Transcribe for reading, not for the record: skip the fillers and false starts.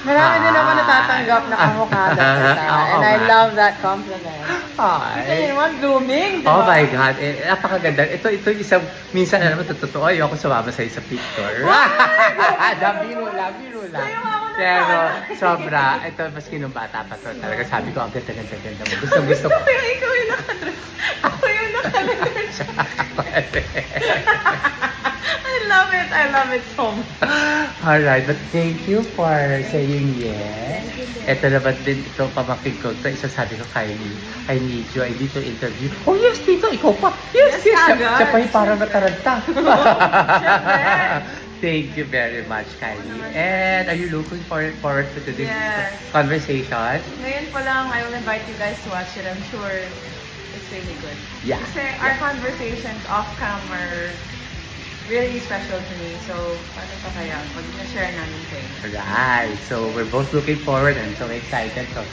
Marami din naman natatanggap na kamukha daw. And I love that compliment. Kasi yun naman, blooming, di ba? Oh my God, napakaganda. Ito isang, minsan na naman, totoo, ayoko sumama sa'yo sa picture. Biro lang. Sa'yo ako na Pero, sobra, ito, maski nung bata pa to, talaga sabi ko, ang ganda mo. Gusto ko. Pero ikaw yung nakadress. Ako yung nakalagay. I love it so much. Alright, but thank you for saying yes. Ito naman din, ito pamakin ko. Ito, isa sabi ko, I need you, I need to interview. Oh yes, Tito, ikaw pa. Yes. Siya pa yung parang nataranta. Thank you very much, Kylie. And are you looking forward to today's conversation? Ngayon pa lang, I will invite you guys to watch it. I'm sure it's really good. Yeah. Kasi our conversations off-cam are really special to me. So, paano pa kaya pag na-share namin sa inyo? Right. So we're both looking forward and so excited. So